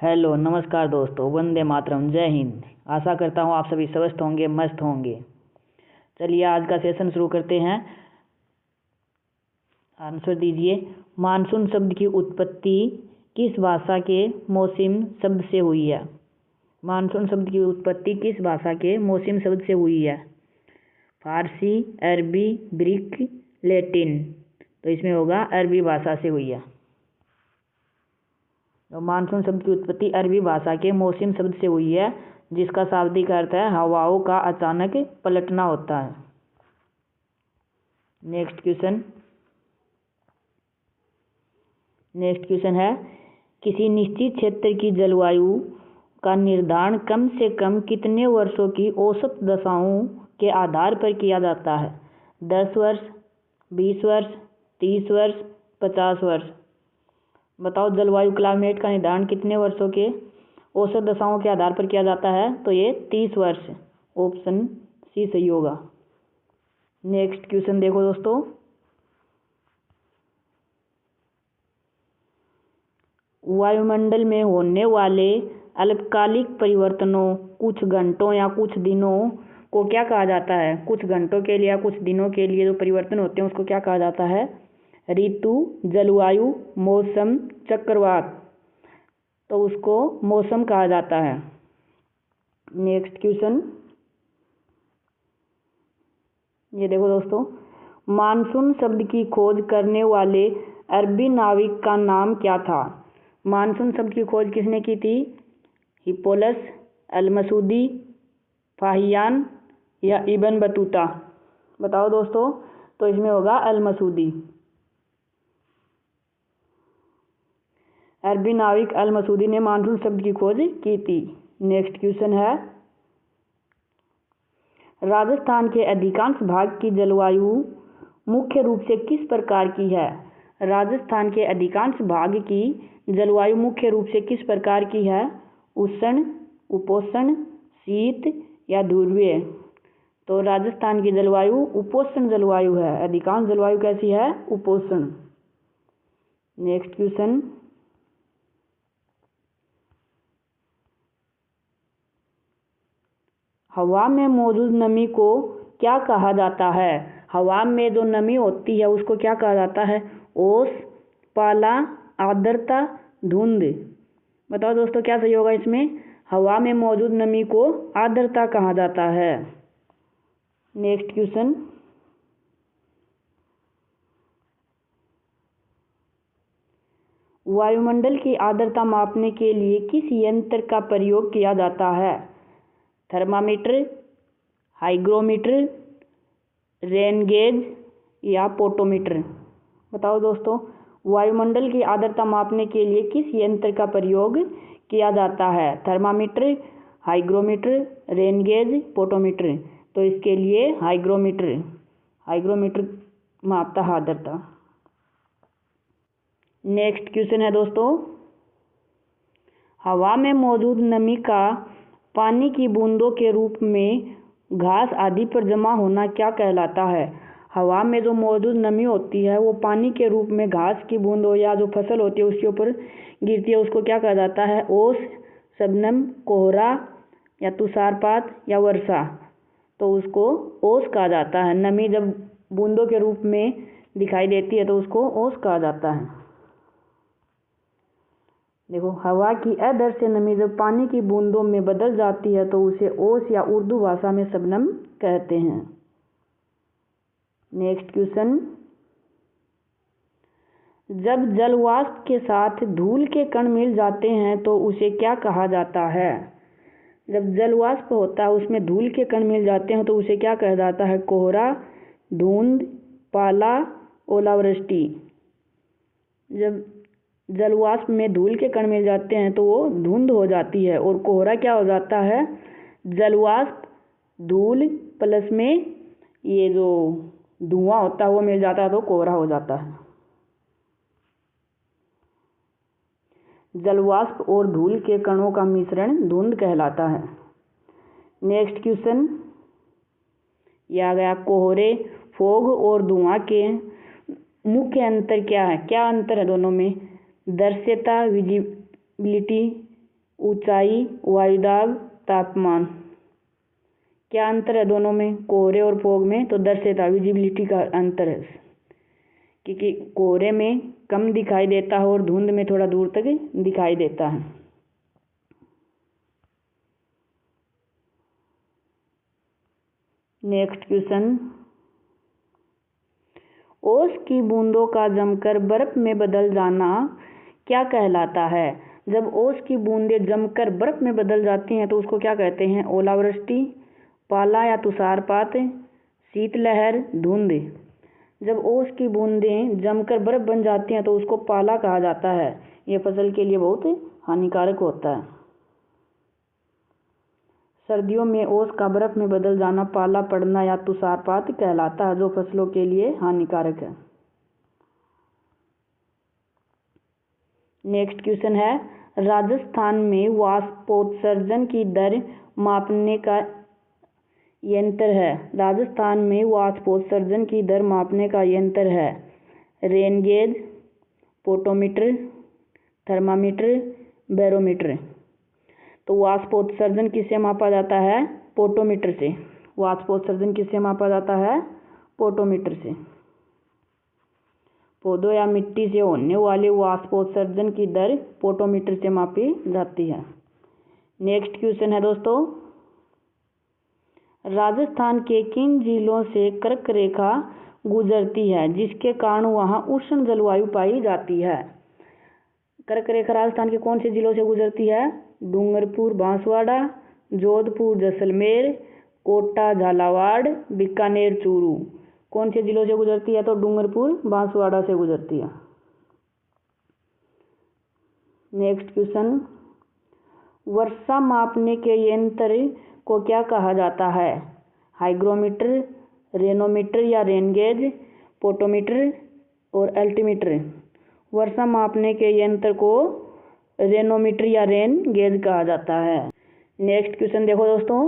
Hello नमस्कार दोस्तों, वंदे मातरम, जय हिंद। आशा करता हूँ आप सभी स्वस्थ होंगे, मस्त होंगे। चलिए आज का सेशन शुरू करते हैं। आंसर दीजिए। मानसून शब्द की उत्पत्ति किस भाषा के मौसम शब्द से हुई है? मानसून शब्द की उत्पत्ति किस भाषा के मौसम शब्द से हुई है? फारसी, अरबी, ग्रीक, लैटिन। तो इसमें होगा अरबी भाषा से हुई है। तो मानसून शब्द की उत्पत्ति अरबी भाषा के मौसम शब्द से हुई है, जिसका शाब्दिक अर्थ है हवाओं का अचानक पलटना होता है। नेक्स्ट क्वेश्चन है, किसी निश्चित क्षेत्र की जलवायु का निर्धारण कम से कम कितने वर्षों की औसत दशाओं के आधार पर किया जाता है? 10 वर्ष, 20 वर्ष, 30 वर्ष, 50 वर्ष। बताओ, जलवायु क्लाइमेट का निर्धारण कितने वर्षों के औसत दशाओं के आधार पर किया जाता है? तो ये 30 वर्ष। ऑप्शन सी सही होगा। नेक्स्ट क्वेश्चन देखो दोस्तों। वायुमंडल में होने वाले अल्पकालिक परिवर्तनों, कुछ घंटों या कुछ दिनों को क्या कहा जाता है? कुछ घंटों के लिए या कुछ दिनों के लिए जो परिवर्तन होते हैं उसको क्या कहा जाता है? ऋतु, जलवायु, मौसम, चक्रवात। तो उसको मौसम कहा जाता है। नेक्स्ट क्वेश्चन ये देखो दोस्तों। मानसून शब्द की खोज करने वाले अरबी नाविक का नाम क्या था? मानसून शब्द की खोज किसने की थी? हिप्पोलस, अल-मसूदी, फाहियान या इब्न बतूता? बताओ दोस्तों। तो इसमें होगा अल-मसूदी। अरबी नाविक अल-मसूदी ने मानसून शब्द की खोज की थी। नेक्स्ट क्वेश्चन है, राजस्थान के अधिकांश भाग की जलवायु मुख्य रूप से किस प्रकार की है? राजस्थान के अधिकांश भाग की जलवायु मुख्य रूप से किस प्रकार की है? उष्ण, उपोष्ण, शीत या ध्रुवीय? तो राजस्थान की जलवायु उपोष्ण जलवायु है। अधिकांश जलवायु कैसी है? उपोष्ण। नेक्स्ट क्वेश्चन, हवा में मौजूद नमी को क्या कहा जाता है? हवा में जो नमी होती है उसको क्या कहा जाता है? ओस, पाला, आर्द्रता, धुंध। बताओ दोस्तों क्या सही होगा इसमें? हवा में मौजूद नमी को आर्द्रता कहा जाता है। नेक्स्ट क्वेश्चन, वायुमंडल की आर्द्रता मापने के लिए किस यंत्र का प्रयोग किया जाता है? थर्मामीटर, हाइग्रोमीटर, रेन गेज या पोटोमीटर? बताओ दोस्तों, वायुमंडल की आर्द्रता मापने के लिए किस यंत्र का प्रयोग किया जाता है? Thermometer, hygrometer, rain gauge, potometer? तो इसके लिए हाइग्रोमीटर मापता है आर्द्रता। नेक्स्ट क्वेश्चन है दोस्तों, हवा में मौजूद नमी का पानी की बूंदों के रूप में घास आदि पर जमा होना क्या कहलाता है? हवा में जो मौजूद नमी होती है वो पानी के रूप में घास की बूंदों या जो फसल होती है उसके ऊपर गिरती है, उसको क्या कहा जाता है? ओस, शबनम, कोहरा या तुषारपात या वर्षा? तो उसको ओस कहा जाता है। नमी जब बूंदों के रूप में दिखाई देती है तो उसको ओस कहा जाता है। देखो, हवा की अदृश्य नमी जब पानी की बूंदों में बदल जाती है तो उसे ओस या उर्दू भाषा में शबनम कहते हैं। नेक्स्ट क्वेश्चन, जब जलवाष्प के साथ धूल के कण मिल जाते हैं तो उसे क्या कहा जाता है? जब जलवाष्प होता है उसमें धूल के कण मिल जाते हैं तो उसे क्या कहा जाता है? कोहरा, धुंध, पाला, ओलावृष्टि? जब जलवाष्प में धूल के कण मिल जाते हैं तो वो धुंध हो जाती है, और कोहरा क्या हो जाता है? जलवाष्प, धूल प्लस में ये जो धुआं होता है वो मिल जाता है तो कोहरा हो जाता है। जलवाष्प और धूल के कणों का मिश्रण धुंध कहलाता है। नेक्स्ट क्वेश्चन ये आ गया, कोहरे, फोग और धुआं के मुख्य अंतर क्या है? क्या अंतर है दोनों में? दृश्यता, विजिबिलिटी ऊंचाई, वायुदाब, तापमान, क्या अंतर है दोनों में? कोहरे और फॉग में तो दृश्यता, विजिबिलिटी का अंतर है, क्योंकि कोहरे में कम दिखाई देता है और धुंध में थोड़ा दूर तक दिखाई देता है। नेक्स्ट क्वेश्चन, ओस की बूंदों का जमकर बर्फ में बदल जाना क्या कहलाता है? जब ओस की बूंदें जमकर बर्फ में बदल जाती हैं तो उसको क्या कहते हैं? ओलावृष्टि, पाला या तुषारपात, शीतलहर, धुंध। जब ओस की बूंदें जमकर बर्फ बन जाती हैं तो उसको पाला कहा जाता है। यह फसल के लिए बहुत हानिकारक होता है। सर्दियों में ओस का बर्फ में बदल जाना पाला पड़ना या तुषारपात कहलाता है, जो फसलों के लिए हानिकारक है। नेक्स्ट क्वेश्चन है, राजस्थान में वाष्पोत्सर्जन की दर मापने का यंत्र है। राजस्थान में वाष्पोत्सर्जन की दर मापने का यंत्र है rain gauge, potometer, thermometer, barometer. तो वाष्पोत्सर्जन किससे मापा जाता है? पोटोमीटर से। वाष्पोत्सर्जन किससे मापा जाता है? पोटोमीटर से। पौधों या मिट्टी से होने वाले वाष्पोत्सर्जन की दर पोटोमीटर से मापी जाती है। नेक्स्ट क्वेश्चन है दोस्तों, राजस्थान के किन जिलों से कर्क रेखा गुजरती है जिसके कारण वहां उष्ण जलवायु पाई जाती है? कर्क रेखा राजस्थान के कौन से जिलों से गुजरती है? डूंगरपुर, बांसवाड़ा, जोधपुर, जैसलमेर, कोटा, झालावाड़, बीकानेर, चूरू। कौन से जिलों से गुजरती है? तो डूंगरपुर, बांसवाड़ा से गुजरती है। नेक्स्ट क्वेश्चन, वर्षा मापने के यंत्र को क्या कहा जाता है? हाइग्रोमीटर, रेनोमीटर या रेनगेज, पोटोमीटर और अल्टीमीटर। वर्षा मापने के यंत्र को रेनोमीटर या रेन गेज कहा जाता है। नेक्स्ट क्वेश्चन देखो दोस्तों,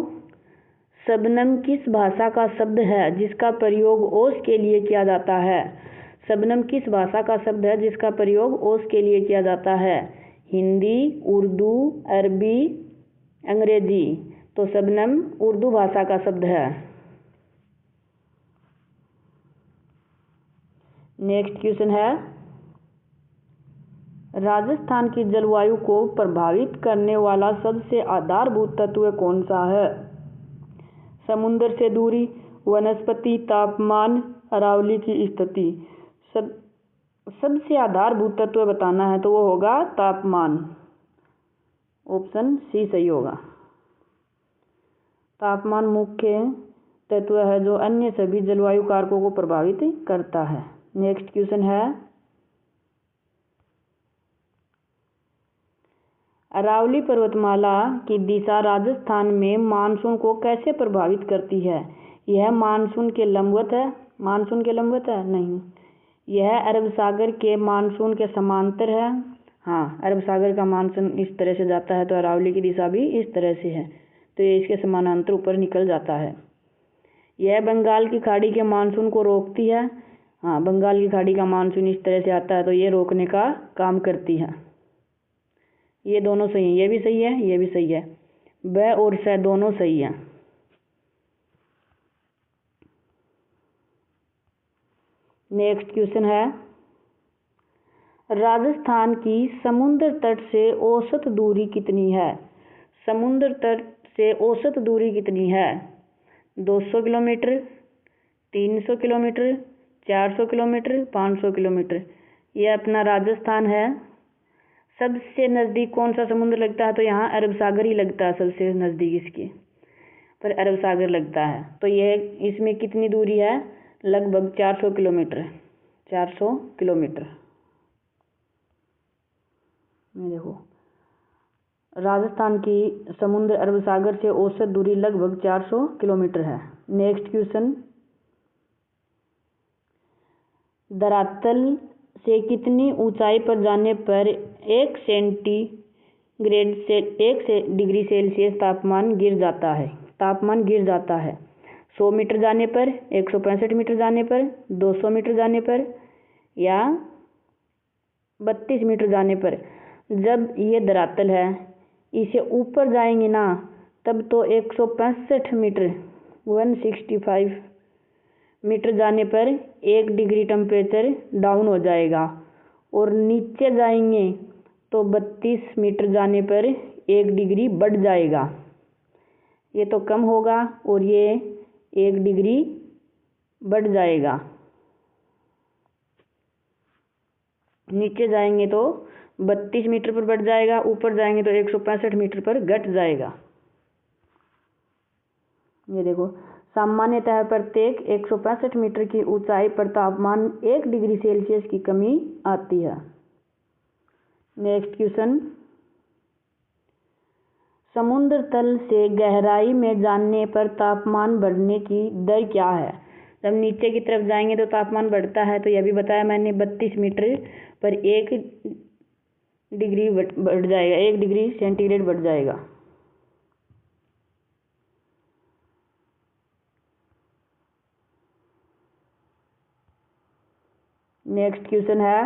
शबनम किस भाषा का शब्द है जिसका प्रयोग ओस के लिए किया जाता है? शबनम किस भाषा का शब्द है जिसका प्रयोग ओस के लिए किया जाता है? हिंदी, उर्दू, अरबी, अंग्रेजी। तो शबनम उर्दू भाषा का शब्द है। नेक्स्ट क्वेश्चन है, राजस्थान की जलवायु को प्रभावित करने वाला सबसे आधारभूत तत्व कौन सा है? समुद्र से दूरी, वनस्पति, तापमान, अरावली की स्थिति। सबसे आधारभूत तत्व बताना है तो वो होगा तापमान। ऑप्शन सी सही होगा। तापमान मुख्य तत्व है जो अन्य सभी जलवायु कारकों को प्रभावित करता है। नेक्स्ट क्वेश्चन है, अरावली पर्वतमाला की दिशा राजस्थान में मानसून को कैसे प्रभावित करती है? यह मानसून के लंबवत है? मानसून के लंबवत है? नहीं। यह अरब सागर के मानसून के समांतर है? हाँ, अरब सागर का मानसून इस तरह से जाता है तो अरावली की दिशा भी इस तरह से है, तो ये इसके समानांतर ऊपर निकल जाता है। यह बंगाल की खाड़ी के मानसून को रोकती है? हाँ, बंगाल की खाड़ी का मानसून इस तरह से आता है तो ये रोकने का काम करती है। ये दोनों सही हैं, ये भी सही है, ये भी सही है। ब और स दोनों सही हैं। नेक्स्ट क्वेश्चन है, राजस्थान की समुद्र तट से औसत दूरी कितनी है? समुद्र तट से औसत दूरी कितनी है? 200 किलोमीटर, 300 किलोमीटर, 400 किलोमीटर, 500 किलोमीटर। यह अपना राजस्थान है। सबसे नज़दीक कौन सा समुद्र लगता है? तो यहाँ अरब सागर ही लगता है, सबसे नज़दीक इसके पर अरब सागर लगता है। तो यह इसमें कितनी दूरी है? लगभग 400 किलोमीटर। 400 किलोमीटर। देखो, राजस्थान की समुद्र अरब सागर से औसत दूरी लगभग 400 किलोमीटर है। नेक्स्ट क्वेश्चन, धरातल से कितनी ऊंचाई पर जाने पर 1 सेंटीग्रेड से 1 डिग्री सेल्सियस तापमान गिर जाता है? तापमान गिर जाता है 100 मीटर जाने पर, 165 मीटर जाने पर, 200 मीटर जाने पर या 32 मीटर जाने पर। जब ये धरातल है इसे ऊपर जाएंगे ना तब तो 165 मीटर 165 मीटर जाने पर 1 डिग्री टेम्परेचर डाउन हो जाएगा, और नीचे जाएंगे तो 32 मीटर जाने पर 1 डिग्री बढ़ जाएगा। ये तो कम होगा और ये 1 डिग्री बढ़ जाएगा। नीचे जाएंगे तो 32 मीटर पर बढ़ जाएगा, ऊपर जाएंगे तो 165 मीटर पर घट जाएगा। ये देखो, सामान्यतः प्रत्येक 165 मीटर की ऊंचाई पर तापमान 1 डिग्री सेल्सियस की कमी आती है। नेक्स्ट क्वेश्चन, समुद्र तल से गहराई में जाने पर तापमान बढ़ने की दर क्या है? जब नीचे की तरफ जाएंगे तो तापमान बढ़ता है, तो यह भी बताया मैंने, 32 मीटर पर 1 डिग्री बढ़ जाएगा, 1 डिग्री सेंटीग्रेड बढ़ जाएगा। नेक्स्ट क्वेश्चन है,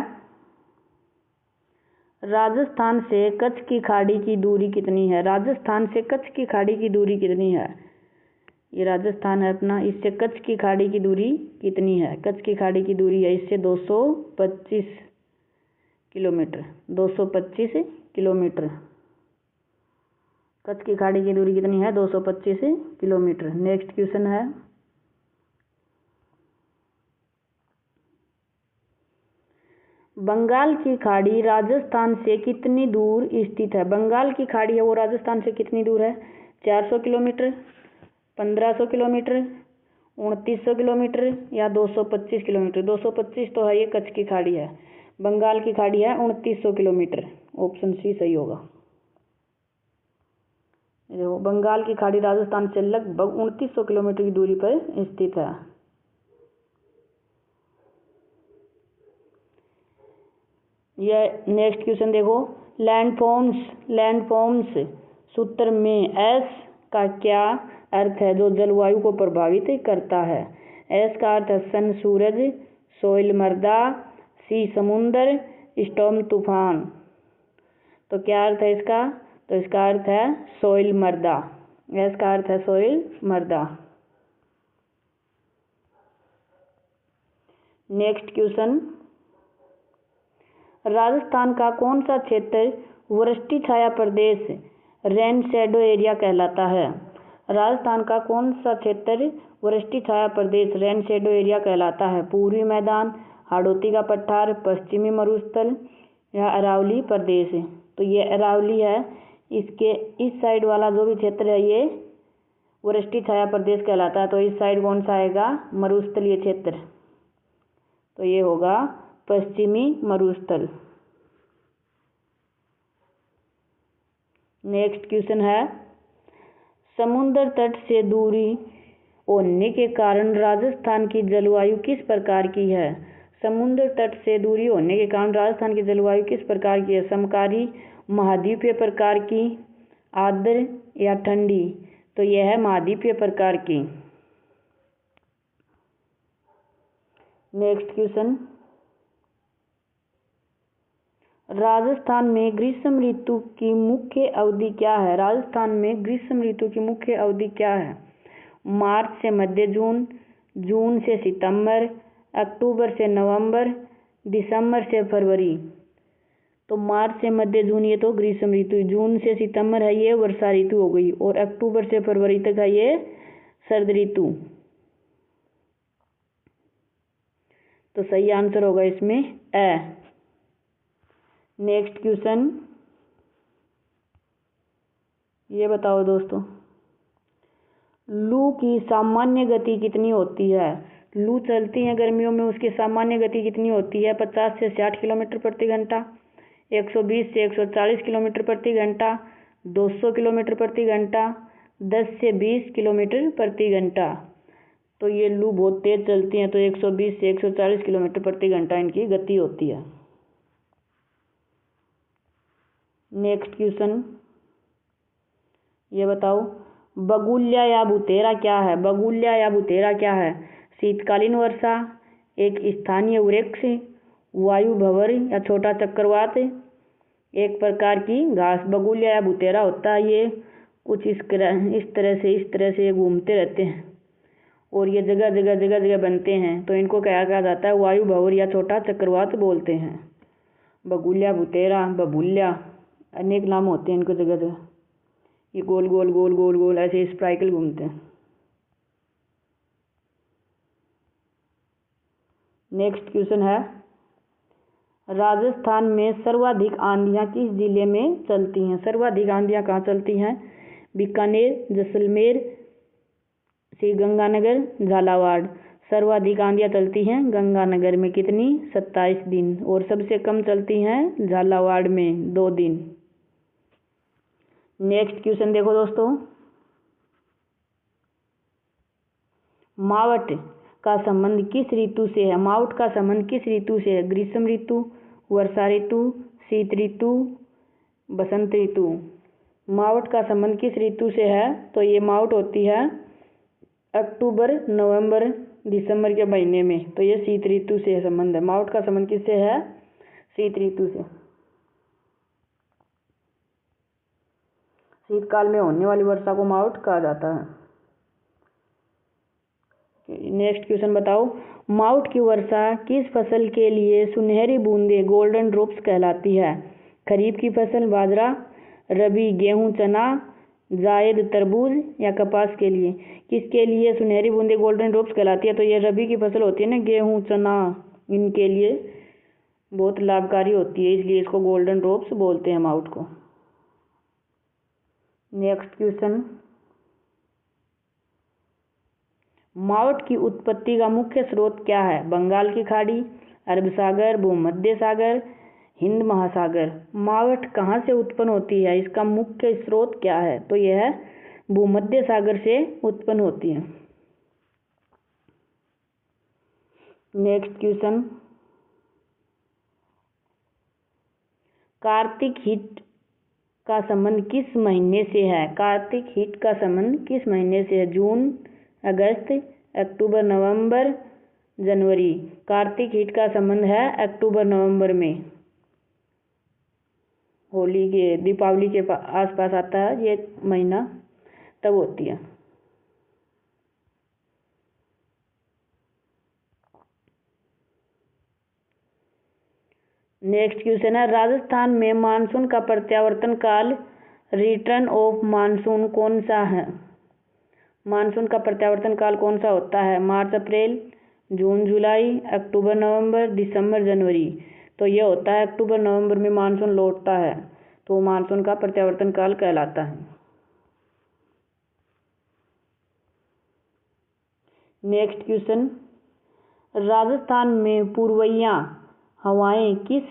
राजस्थान से कच्छ की खाड़ी की दूरी कितनी है? राजस्थान से कच्छ की खाड़ी की दूरी कितनी है? ये राजस्थान है अपना, इससे कच्छ की खाड़ी की दूरी कितनी है? कच्छ की खाड़ी की दूरी है इससे 225 किलोमीटर, 225 किलोमीटर। कच्छ की खाड़ी की दूरी कितनी है? 225 किलोमीटर। नेक्स्ट क्वेश्चन है, बंगाल की खाड़ी राजस्थान से कितनी दूर स्थित है? बंगाल की खाड़ी है वो राजस्थान से कितनी दूर है? 400 किलोमीटर, 1500 किलोमीटर, 2900 किलोमीटर या 225 किलोमीटर? 225 तो है, ये कच्छ की खाड़ी है। बंगाल की खाड़ी है 2900 किलोमीटर, ऑप्शन सी सही होगा। देखो, बंगाल की खाड़ी राजस्थान से लगभग 2900 किलोमीटर की दूरी पर स्थित है। यह नेक्स्ट क्वेश्चन देखो, लैंडफॉर्म्स सूत्र में एस का क्या अर्थ है जो जलवायु को प्रभावित करता है? एस का अर्थ है सन सूरज, सोइल मृदा, सी समुंदर, स्टॉर्म तूफान। तो क्या अर्थ है इसका? तो इसका अर्थ है सोइल मृदा। एस का अर्थ है सोइल मृदा। नेक्स्ट क्वेश्चन, राजस्थान का कौन सा क्षेत्र वृष्टि छाया प्रदेश रेन शैडो एरिया कहलाता है? राजस्थान का कौन सा क्षेत्र वृष्टि छाया प्रदेश रेन शैडो एरिया कहलाता है? पूर्वी मैदान, हाड़ौती का पठार, पश्चिमी मरुस्थल या अरावली प्रदेश? तो ये अरावली है, इसके इस साइड वाला जो भी क्षेत्र है ये वृष्टि छाया प्रदेश कहलाता है। तो इस साइड कौन सा आएगा? मरुस्थलीय क्षेत्र, तो ये होगा पश्चिमी मरुस्थल। नेक्स्ट क्वेश्चन है, समुद्र तट से दूरी होने के कारण राजस्थान की जलवायु किस प्रकार की है? समुद्र तट से दूरी होने के कारण राजस्थान की जलवायु किस प्रकार की है? समकारी, महाद्वीपीय प्रकार की, आर्द्र या ठंडी? तो यह है महाद्वीपीय प्रकार की। नेक्स्ट क्वेश्चन, राजस्थान में ग्रीष्म ऋतु की मुख्य अवधि क्या है? राजस्थान में ग्रीष्म ऋतु की मुख्य अवधि क्या है? मार्च से मध्य जून, जून से सितंबर, अक्टूबर से नवंबर, दिसंबर से फरवरी? तो मार्च से मध्य जून ये तो ग्रीष्म ऋतु, जून से सितंबर है ये वर्षा ऋतु हो गई, और अक्टूबर से फरवरी तक है ये शरद ऋतु। तो सही आंसर होगा इसमें ए। नेक्स्ट क्वेश्चन, ये बताओ दोस्तों, लू की सामान्य गति कितनी होती है? लू चलती है गर्मियों में, उसकी सामान्य गति कितनी होती है? 50 से 60 किलोमीटर प्रति घंटा, 120 से 140 किलोमीटर प्रति घंटा, 200 किलोमीटर प्रति घंटा, 10 से 20 किलोमीटर प्रति घंटा? तो ये लू बहुत तेज चलती हैं, तो 120 से 140 किलोमीटर प्रति घंटा इनकी गति होती है। नेक्स्ट क्वेश्चन, ये बताओ, बगुल्या या बुतेरा क्या है? बगुल्या या बुतेरा क्या है? शीतकालीन वर्षा, एक स्थानीय वृक्ष, वायु भंवर या छोटा चक्रवात, एक प्रकार की घास बगुलिया या बुतेरा होता है। ये कुछ इस तरह से घूमते रहते हैं और ये जगह जगह बनते हैं। तो इनको क्या कहा जाता है? वायु भंवर या छोटा चक्रवात बोलते हैं। बगुलिया, बुतेरा, बबूलिया, अनेक नाम होते हैं इनको जगह जगह। ये गोल गोल गोल गोल गोल ऐसे स्पाइरल घूमते हैं। नेक्स्ट क्वेश्चन है, राजस्थान में सर्वाधिक आंधियां किस जिले में चलती हैं? सर्वाधिक आंधियां कहाँ चलती हैं? बीकानेर, जैसलमेर, श्रीगंगानगर, झालावाड़। सर्वाधिक आंधियां चलती हैं गंगानगर में। कितनी? 27 दिन। और सबसे कम चलती हैं झालावाड़ में 2 दिन। नेक्स्ट क्वेश्चन देखो दोस्तों, मावठ का संबंध किस ऋतु से है? मावठ का संबंध किस ऋतु से है? ग्रीष्म ऋतु, वर्षा ऋतु, शीत ऋतु, बसंत ऋतु। मावठ का संबंध किस ऋतु से है? तो ये मावठ होती है अक्टूबर, नवंबर, दिसंबर के महीने में। तो ये शीत ऋतु से संबंध है। मावठ का संबंध किससे है? शीत ऋतु से। शीतकाल में होने वाली वर्षा को मावठ कहा जाता है। नेक्स्ट क्वेश्चन बताओ, मावठ की वर्षा किस फसल के लिए सुनहरी बूंदे गोल्डन ड्रॉप्स कहलाती है? खरीफ की फसल बाजरा, रबी गेहूं चना, जायद तरबूज या कपास के लिए? किसके लिए सुनहरी बूंदे गोल्डन ड्रॉप्स कहलाती है? तो ये रबी की फसल होती है ना, गेहूं चना, इनके लिए बहुत लाभकारी होती है, इसलिए इसको गोल्डन ड्रॉप्स बोलते हैं मावठ को। नेक्स्ट क्वेश्चन, मावठ की उत्पत्ति का मुख्य स्रोत क्या है? बंगाल की खाड़ी, अरब सागर, भूमध्य सागर, हिंद महासागर। मावठ कहाँ से उत्पन्न होती है? इसका मुख्य स्रोत क्या है? तो यह है भूमध्य सागर से उत्पन्न होती है। नेक्स्ट क्वेश्चन, कार्तिक हिट का संबंध किस महीने से है? कार्तिक हिट का संबंध किस महीने से है? जून, अगस्त, अक्टूबर, नवंबर, जनवरी। कार्तिक हिट का संबंध है अक्टूबर नवंबर में। होली के, दीपावली के आसपास आता है ये महीना, तब होती है। नेक्स्ट क्वेश्चन है, राजस्थान में मानसून का प्रत्यावर्तन काल, रिटर्न ऑफ मानसून कौन सा है? मानसून का प्रत्यावर्तन काल कौन सा होता है? मार्च अप्रैल, जून जुलाई, अक्टूबर नवंबर, दिसंबर जनवरी। तो ये होता है अक्टूबर नवंबर में मानसून लौटता है, तो मानसून का प्रत्यावर्तन काल कहलाता है। नेक्स्ट क्वेश्चन, राजस्थान में पूर्वइया हवाएं किस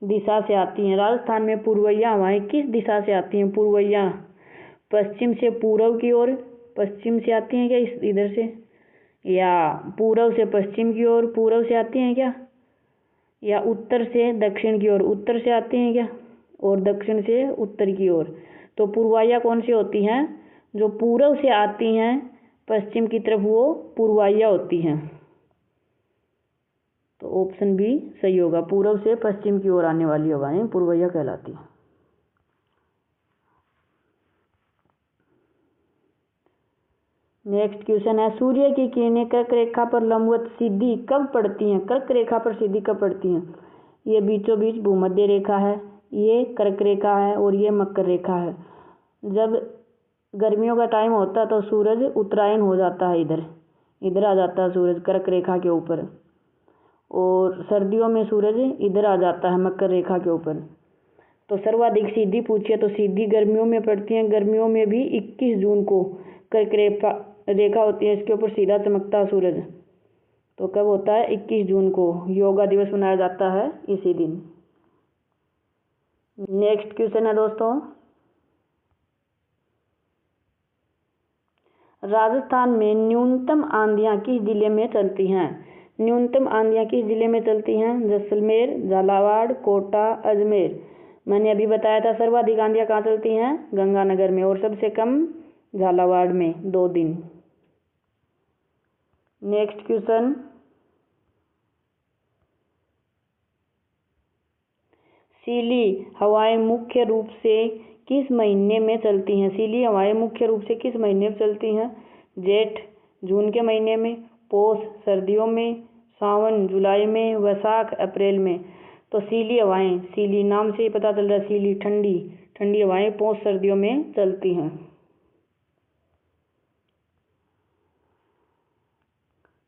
दिशा से आती हैं? राजस्थान में पूर्वइया हवाएं किस दिशा से आती हैं? पूर्वइया पश्चिम से पूर्व की ओर, पश्चिम से आती हैं क्या इधर से, या पूर्व से पश्चिम की ओर पूर्व से आती हैं क्या, या उत्तर से दक्षिण की ओर उत्तर से आती हैं क्या, और दक्षिण से उत्तर की ओर? तो पूर्वाइया कौन सी होती हैं? जो पूर्व से आती हैं पश्चिम की तरफ, वो पूर्वाइया होती हैं। तो ऑप्शन बी सही होगा, पूर्व से पश्चिम की ओर आने वाली हवाएं पूर्वइया कहलाती हैं। नेक्स्ट क्वेश्चन है, सूर्य की किरणें कर्क रेखा पर लंबवत सीधी कब पड़ती हैं? कर्क रेखा पर सीधी कब पड़ती हैं? ये बीचों बीच भूमध्य रेखा है, ये कर्क रेखा है, और ये मकर रेखा है। जब गर्मियों का टाइम होता है तो सूरज उत्तरायण हो जाता है, इधर आ जाता है सूरज कर्क रेखा के ऊपर, और सर्दियों में सूरज इधर आ जाता है मकर रेखा के ऊपर। तो सर्वाधिक सीधी पूछिए तो सीधी गर्मियों में पड़ती हैं। गर्मियों में भी 21 जून को कर्क रेखा होती है, इसके ऊपर सीधा चमकता है सूरज। तो कब होता है? 21 जून को योगा दिवस मनाया जाता है इसी दिन। नेक्स्ट क्वेश्चन है दोस्तों, राजस्थान में न्यूनतम आंधियां किस जिले में चलती हैं? न्यूनतम आंधियां किस जिले में चलती हैं? जैसलमेर, झालावाड़, कोटा, अजमेर। मैंने अभी बताया था सर्वाधिक आंधियां कहाँ चलती हैं? गंगानगर में, और सबसे कम झालावाड़ में 2 दिन। नेक्स्ट क्वेश्चन, सीली हवाएं मुख्य रूप से किस महीने में चलती हैं? सीली हवाएं मुख्य रूप से किस महीने में चलती हैं? जेठ जून के महीने में, पौष सर्दियों में, सावन जुलाई में, वैशाख अप्रैल में। तो सीली हवाएं, सीली नाम से ही पता चल रहा है, सीली ठंडी ठंडी हवाएं पौष सर्दियों में चलती हैं।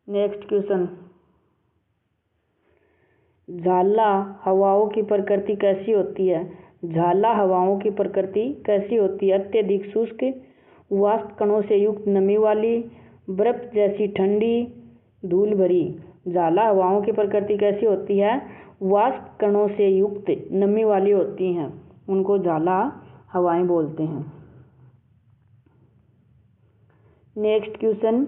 नेक्स्ट क्वेश्चन, झाला हवाओं की प्रकृति कैसी होती है? झाला हवाओं की प्रकृति कैसी होती है? अत्यधिक शुष्क, वाष्प कणों से युक्त नमी वाली, बर्फ जैसी ठंडी, धूल भरी। झाला हवाओं की प्रकृति कैसी होती है? वाष्प कणों से युक्त नमी वाली होती हैं, उनको झाला हवाएं बोलते हैं। नेक्स्ट क्वेश्चन,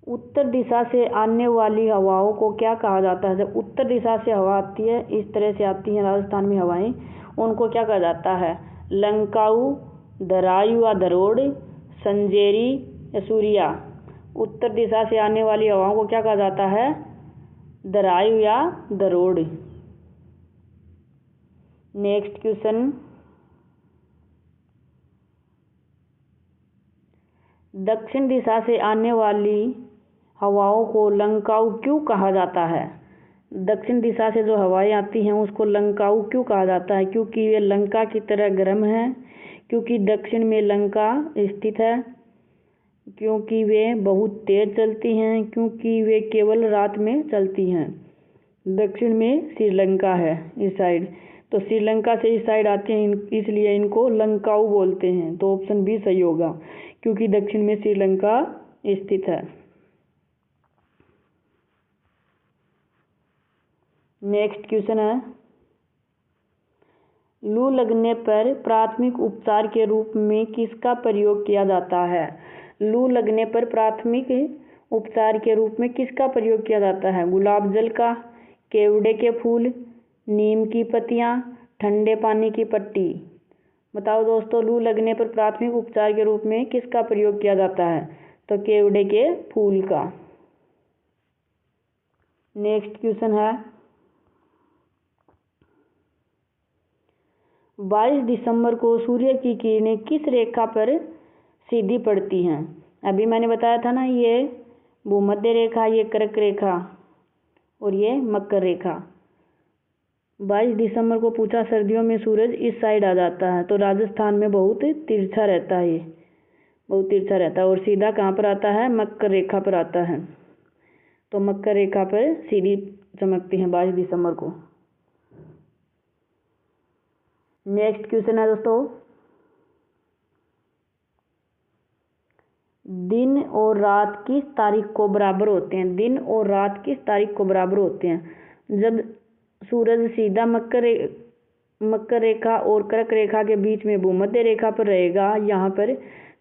उत्तर दिशा से आने वाली हवाओं को क्या कहा जाता है? जब उत्तर दिशा से हवा आती है, इस तरह से आती हैं राजस्थान में हवाएं, उनको क्या कहा जाता है? लंकाऊ, दरायु या दरोड़, संजेरी या सूर्या। उत्तर दिशा से आने वाली हवाओं को क्या कहा जाता है? दरायु या दरोड़। नेक्स्ट क्वेश्चन, दक्षिण दिशा से आने वाली हवाओं को लंकाऊ क्यों कहा जाता है? दक्षिण दिशा से जो हवाएं आती हैं उसको लंकाऊ क्यों कहा जाता है? क्योंकि वे लंका की तरह गर्म हैं, क्योंकि दक्षिण में लंका स्थित है, क्योंकि वे बहुत तेज चलती हैं, क्योंकि वे केवल रात में चलती हैं। दक्षिण में श्रीलंका है इस साइड, तो श्रीलंका से इस साइड आते हैं, इसलिए इनको लंकाऊ बोलते हैं। तो ऑप्शन बी सही होगा, क्योंकि दक्षिण में श्रीलंका स्थित है। नेक्स्ट क्वेश्चन है, लू लगने पर प्राथमिक उपचार के रूप में किसका प्रयोग किया जाता है? लू लगने पर प्राथमिक उपचार के रूप में किसका प्रयोग किया जाता है? गुलाब जल का, केवड़े के फूल, नीम की पत्तियां, ठंडे पानी की पट्टी। बताओ दोस्तों, लू लगने पर प्राथमिक उपचार के रूप में किसका प्रयोग किया जाता है? तो केवड़े के फूल का। नेक्स्ट क्वेश्चन है, 22 दिसंबर को सूर्य की किरणें किस रेखा पर सीधी पड़ती हैं? अभी मैंने बताया था ना, ये भूमध्य रेखा, ये कर्क रेखा और ये मकर रेखा। 22 दिसंबर को पूछा, सर्दियों में सूरज इस साइड आ जाता है, तो राजस्थान में बहुत तिरछा रहता है, ये बहुत तिरछा रहता है, और सीधा कहाँ पर आता है? मकर रेखा पर आता है। तो मकर रेखा पर सीधी चमकती है 22 दिसंबर को। नेक्स्ट क्वेश्चन है दोस्तों, दिन और रात किस तारीख को बराबर होते हैं? दिन और रात किस तारीख को बराबर होते हैं? जब सूरज सीधा मकर रेखा और कर्क रेखा के बीच में भूमध्य रेखा पर रहेगा यहाँ पर,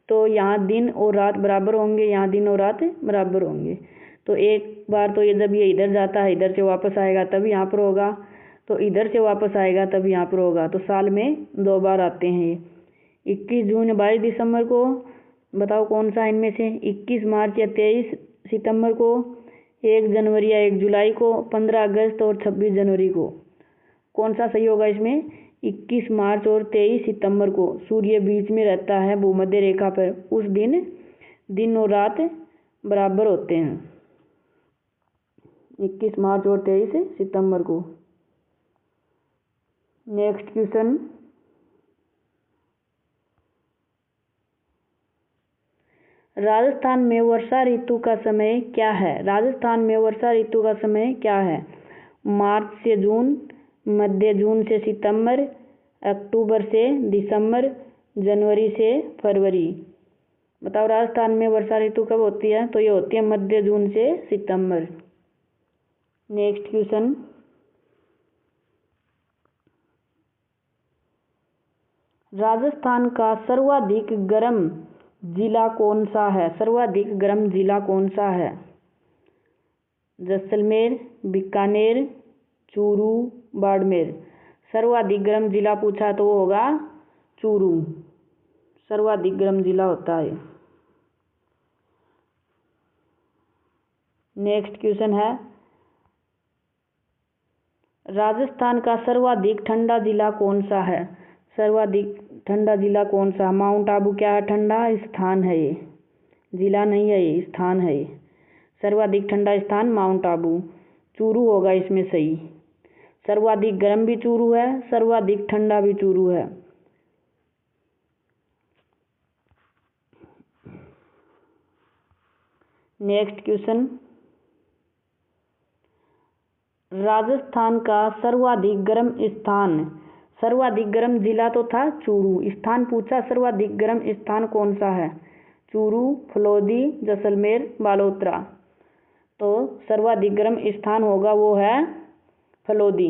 तो यहाँ दिन और रात बराबर होंगे, यहाँ दिन और रात बराबर होंगे। तो एक बार तो ये जब ये इधर जाता है, इधर से वापस आएगा तब यहाँ पर होगा, तो इधर से वापस आएगा तब यहाँ पर होगा। तो साल में 2 बार आते हैं ये, 21 जून 22 दिसंबर को। बताओ कौन सा इनमें से? 21 मार्च या 23 सितंबर को, 1 जनवरी या 1 जुलाई को, 15 अगस्त और 26 जनवरी को। कौन सा सही होगा इसमें? 21 मार्च और 23 सितंबर को सूर्य बीच में रहता है भूमध्य रेखा पर, उस दिन दिन और रात बराबर होते हैं, 21 मार्च और 23 सितंबर को। नेक्स्ट क्वेश्चन, राजस्थान में वर्षा ऋतु का समय क्या है? राजस्थान में वर्षा ऋतु का समय क्या है? मार्च से जून, मध्य जून से सितंबर, अक्टूबर से दिसंबर, जनवरी से फरवरी। बताओ राजस्थान में वर्षा ऋतु कब होती है? तो ये होती है मध्य जून से सितंबर। नेक्स्ट क्वेश्चन, राजस्थान का सर्वाधिक गर्म जिला कौन सा है? सर्वाधिक गर्म जिला कौन सा है? जैसलमेर, बीकानेर, चूरू, बाड़मेर। सर्वाधिक गर्म जिला पूछा तो वो होगा चूरू, सर्वाधिक गर्म जिला होता है। नेक्स्ट क्वेश्चन है, राजस्थान का सर्वाधिक ठंडा जिला कौन सा है? सर्वाधिक ठंडा जिला कौन सा? माउंट आबू क्या है? ठंडा स्थान है ये, जिला नहीं है ये, स्थान है ये। सर्वाधिक ठंडा स्थान माउंट आबू, चूरू होगा इसमें सही। सर्वाधिक गर्म भी चूरू है, सर्वाधिक ठंडा भी चूरू है। नेक्स्ट क्वेश्चन, राजस्थान का सर्वाधिक गर्म स्थान, सर्वाधिक गर्म जिला तो था चूरू, स्थान पूछा सर्वाधिक गर्म स्थान कौन सा है? चूरू, फलोदी, जैसलमेर, बालोतरा। तो सर्वाधिक गर्म स्थान होगा वो है फलोदी।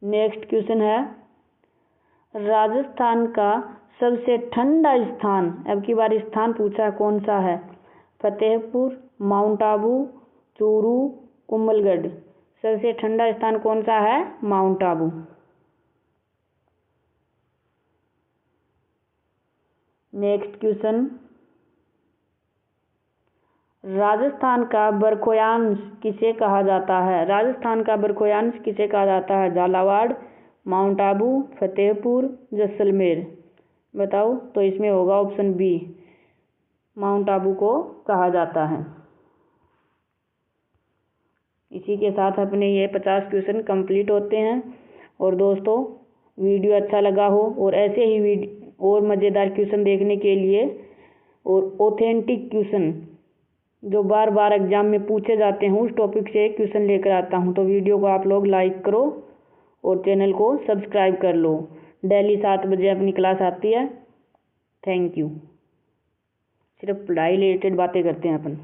नेक्स्ट क्वेश्चन है, राजस्थान का सबसे ठंडा स्थान, अब की बार स्थान पूछा कौन सा है? फतेहपुर, माउंट आबू, चूरू, कुंभलगढ़। सबसे ठंडा स्थान कौन सा है? Mount Abu. Next question, Rajasthan का बरखोयांश किसे कहा जाता है? राजस्थान का बरखोयांश किसे कहा जाता है? झालावाड़, माउंट आबू, फतेहपुर, जैसलमेर। बताओ। तो इसमें होगा ऑप्शन बी, माउंट आबू को कहा जाता है। इसी के साथ अपने ये 50 क्वेश्चन कंप्लीट होते हैं। और दोस्तों, वीडियो अच्छा लगा हो और ऐसे ही और मज़ेदार क्वेश्चन देखने के लिए और ऑथेंटिक क्वेश्चन जो बार बार एग्जाम में पूछे जाते हैं उस टॉपिक से क्वेश्चन लेकर आता हूं। तो वीडियो को आप लोग लाइक करो और चैनल को सब्सक्राइब कर लो। डेली 7 बजे अपनी क्लास आती है। Thank you. सिर्फ पढ़ाई रिलेटेड बातें करते हैं अपन।